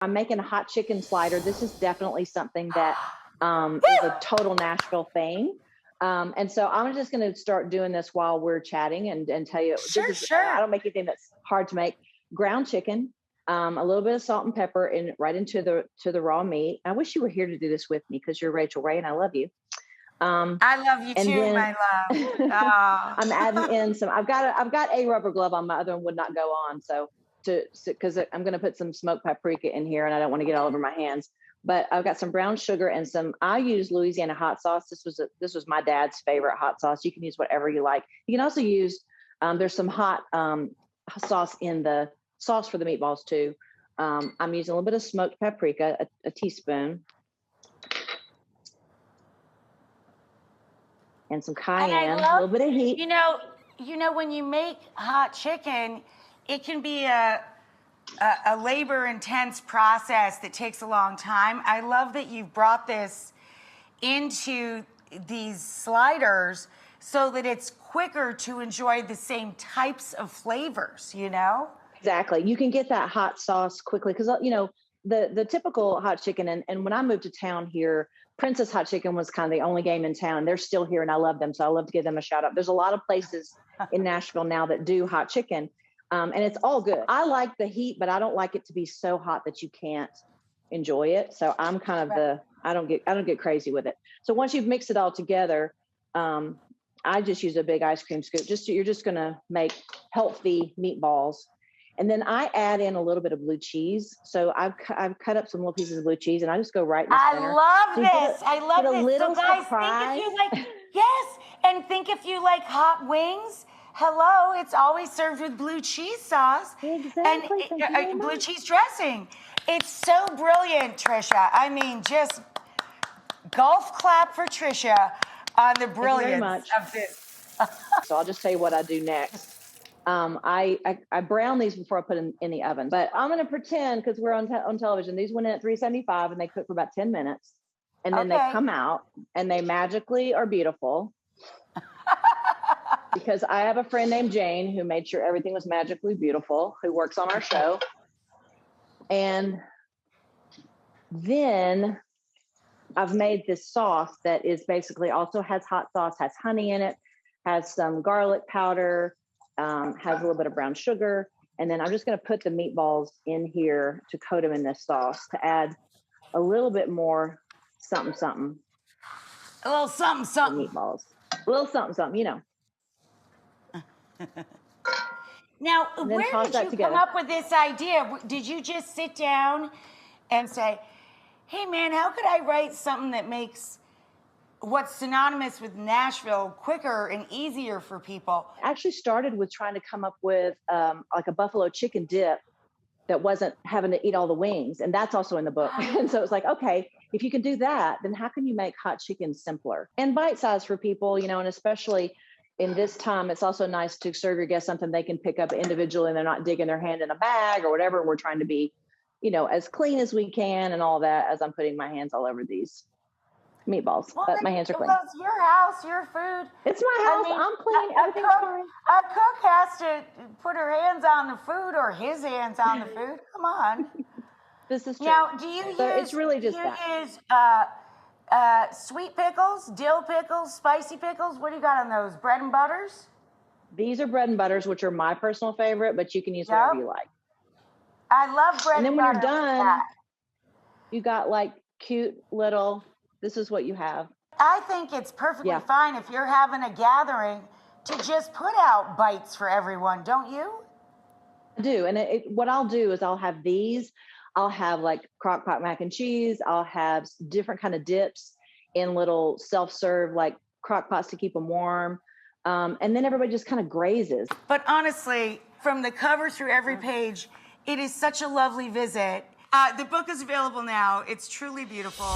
I'm making a hot chicken slider. This is definitely something that is a total Nashville thing. And so I'm just going to start doing this while we're chatting and tell you, I don't make anything that's hard to make. Ground chicken, a little bit of salt and pepper, and right into the raw meat. I wish you were here to do this with me because you're Rachael Ray and I love you. I love you too, then, my love. Oh. I'm adding in some. I've got a rubber glove on. My other one would not go on, because I'm going to put some smoked paprika in here, and I don't want to get all over my hands. But I've got some brown sugar and I use Louisiana hot sauce. This was my dad's favorite hot sauce. You can use whatever you like. You can also use there's some hot sauce in the sauce for the meatballs too. I'm using a little bit of smoked paprika, a teaspoon. And some cayenne, a little bit of heat. You know, when you make hot chicken, it can be a labor-intense process that takes a long time. I love that you've brought this into these sliders so that it's quicker to enjoy the same types of flavors, you know? Exactly. You can get that hot sauce quickly because, you know, the typical hot chicken, and when I moved to town here, Princess Hot Chicken was kind of the only game in town. They're still here and I love them. So I love to give them a shout out. There's a lot of places in Nashville now that do hot chicken. And it's all good. I like the heat, but I don't like it to be so hot that you can't enjoy it. So I'm kind of I don't get crazy with it. So once you've mixed it all together, I just use a big ice cream scoop. You're just going to make healthy meatballs. And then I add in a little bit of blue cheese. So I've cut up some little pieces of blue cheese, and I just go right in the center. I love this. So guys, think if you like, yes, and think if you like hot wings. Hello, it's always served with blue cheese sauce and blue cheese dressing. It's so brilliant, Trisha. I mean, just golf clap for Trisha on the brilliance of this. So I'll just tell you what I do next. I brown these before I put them in the oven, but I'm going to pretend, because we're on television, these went in at 375 and they cook for about 10 minutes. And then they come out and they magically are beautiful. Because I have a friend named Jane who made sure everything was magically beautiful, who works on our show. And then I've made this sauce that is basically also has hot sauce, has honey in it, has some garlic powder, has a little bit of brown sugar. And then I'm just going to put the meatballs in here to coat them in this sauce to add a little bit more something. A little something. Meatballs. A little something, you know. Now, where did you come up with this idea? Did you just sit down and say, hey, man, how could I write something that makes what's synonymous with Nashville quicker and easier for people? I actually started with trying to come up with like a buffalo chicken dip that wasn't having to eat all the wings. And that's also in the book. And so it's like, okay, if you can do that, then how can you make hot chicken simpler and bite-sized for people, you know, and especially in this time, it's also nice to serve your guests something they can pick up individually and they're not digging their hand in a bag or whatever. We're trying to be, you know, as clean as we can and all that as I'm putting my hands all over these meatballs. Well, but my hands are clean. It's your house, your food. It's my house. I mean, I'm clean. Everything's fine. A cook has to put her hands on the food or his hands on the food. Come on. This is true. Now, do you it's really just use sweet pickles, dill pickles, spicy pickles? What do you got on those? Bread and butters? These are bread and butters, which are my personal favorite, but you can use whatever you like. I love bread and butter. And then when you're done, you got like cute little, this is what you have. I think it's perfectly fine if you're having a gathering to just put out bites for everyone, don't you? I do. And what I'll do is I'll have these. I'll have like crock pot mac and cheese. I'll have different kind of dips in little self-serve like crock pots to keep them warm. And then everybody just kind of grazes. But honestly, from the cover through every page, it is such a lovely visit. The book is available now. It's truly beautiful.